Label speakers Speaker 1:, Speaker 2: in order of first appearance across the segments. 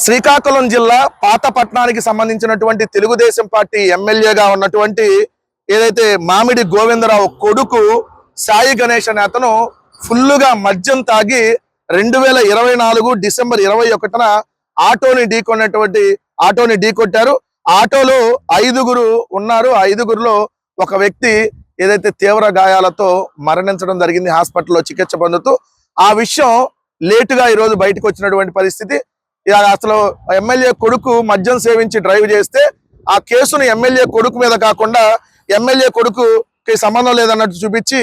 Speaker 1: శ్రీకాకుళం జిల్లా పాతపట్నానికి సంబంధించినటువంటి తెలుగుదేశం పార్టీ ఎమ్మెల్యేగా ఉన్నటువంటి ఏదైతే మామిడి గోవిందరావు కొడుకు సాయి గణేష్ అనే అతను ఫుల్లుగా మద్యం తాగి 2024 డిసెంబర్ 21న ఆటోని ఢీకొట్టారు. ఆటోలో 5గురు ఉన్నారు. 5గురిలో ఒక వ్యక్తి ఏదైతే తీవ్ర గాయాలతో మరణించడం జరిగింది, హాస్పిటల్లో చికిత్స పొందుతూ. ఆ విషయం లేటుగా ఈరోజు బయటకు వచ్చినటువంటి పరిస్థితి. అసలు ఎమ్మెల్యే కొడుకు మద్యం సేవించి డ్రైవ్ చేస్తే ఆ కేసును ఎమ్మెల్యే కొడుకు మీద కాకుండా ఎమ్మెల్యే కొడుకుకి సంబంధం లేదన్నట్టు చూపించి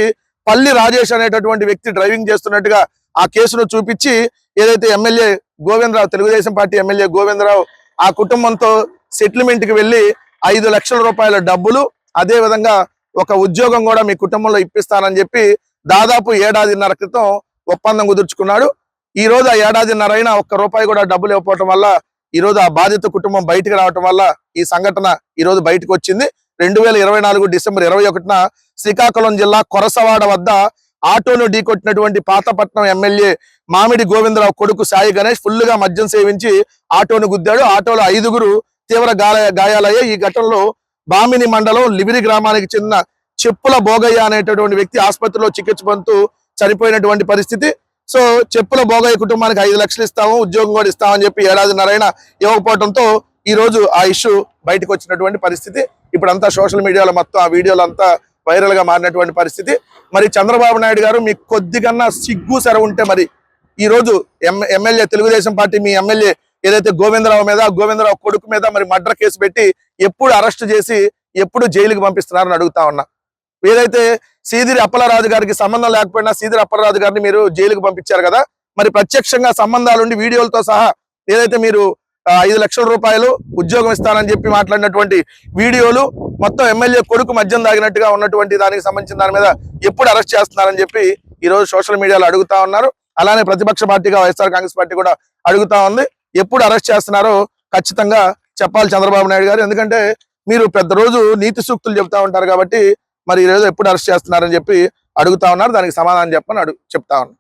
Speaker 1: పల్లి రాజేష్ అనేటటువంటి వ్యక్తి డ్రైవింగ్ చేస్తున్నట్టుగా ఆ కేసును చూపించి ఏదైతే MLA Govindarao, Telugu Desam party MLA Govindarao ఆ కుటుంబంతో సెటిల్మెంట్ కి వెళ్ళి 5 లక్షల రూపాయల డబ్బులు, అదే విధంగా ఒక ఉద్యోగం కూడా మీ కుటుంబంలో ఇప్పిస్తానని చెప్పి దాదాపు 1.5 ఏళ్ల క్రితం ఒప్పందం కుదుర్చుకున్నాడు. ఈ రోజు ఆ 1.5 ఏళ్ల అయినా ₹1 కూడా డబ్బులు ఇవ్వకపోవటం వల్ల ఈ రోజు ఆ బాధిత కుటుంబం బయటికి రావటం వల్ల ఈ సంఘటన ఈ రోజు బయటకు వచ్చింది. 2024 డిసెంబర్ 21న శ్రీకాకుళం జిల్లా కొరసవాడ వద్ద ఆటోను ఢీకొట్టినటువంటి పాతపట్నం ఎమ్మెల్యే మామిడి గోవిందరావు కొడుకు సాయి గణేష్ ఫుల్లుగా మద్యం సేవించి ఆటోను గుద్దాడు. ఆటోలో 5గురు తీవ్ర గాయాలయ్యాయి. ఈ ఘటనలో బామిని మండలం లిబిరి గ్రామానికి చెందిన చెప్పుల భోగయ్య అనేటటువంటి వ్యక్తి ఆసుపత్రిలో చికిత్స పొందుతూ చనిపోయినటువంటి పరిస్థితి. సో చెప్పుల భోగయ్య కుటుంబానికి 5 లక్షలు ఇస్తాము, ఉద్యోగం కూడా ఇస్తామని చెప్పి 1.5 ఏళ్ల అయినా ఇవ్వకపోవడంతో ఈ రోజు ఆ ఇష్యూ బయటకు వచ్చినటువంటి పరిస్థితి. ఇప్పుడంతా సోషల్ మీడియాలో మొత్తం ఆ వీడియోలు అంతా వైరల్ గా మారినటువంటి పరిస్థితి. మరి చంద్రబాబు నాయుడు గారు మీకు కొద్దిగన్నా సిగ్గు సెర ఉంటే మరి ఈ రోజు ఎమ్మెల్యే తెలుగుదేశం పార్టీ మీ ఎమ్మెల్యే ఏదైతే గోవిందరావు మీద, గోవిందరావు కొడుకు మీద మరి మర్డర్ కేసు పెట్టి ఎప్పుడు అరెస్ట్ చేసి ఎప్పుడు జైలుకి పంపిస్తున్నారని అడుగుతా ఉన్నా. ఏదైతే సీదిరి అప్పలరాజు గారికి సంబంధం లేకపోయినా సీదిరి అప్పలరాజు గారిని మీరు జైలుకు పంపించారు కదా, మరి ప్రత్యక్షంగా సంబంధాలుండి వీడియోలతో సహా ఏదైతే మీరు 5 లక్షల రూపాయలు ఉద్యోగం ఇస్తానని చెప్పి మాట్లాడినటువంటి వీడియోలు మొత్తం ఎమ్మెల్యే కొడుకు మద్యం తాగినట్టుగా ఉన్నటువంటి దానికి సంబంధించిన దాని మీద ఎప్పుడు అరెస్ట్ చేస్తున్నారని చెప్పి ఈ రోజు సోషల్ మీడియాలో అడుగుతా ఉన్నారు. అలానే ప్రతిపక్ష పార్టీగా వైఎస్ఆర్ కాంగ్రెస్ పార్టీ కూడా అడుగుతా ఉంది, ఎప్పుడు అరెస్ట్ చేస్తున్నారో ఖచ్చితంగా చెప్పాలి చంద్రబాబు నాయుడు గారు. ఎందుకంటే మీరు పెద్ద రోజు నీతి సూక్తులు చెప్తా ఉంటారు కాబట్టి మరి ఈ రోజు ఎప్పుడు అరెస్ట్ చేస్తున్నారని చెప్పి అడుగుతా ఉన్నారు. దానికి సమాధానం చెప్పని చెప్తా ఉన్నారు.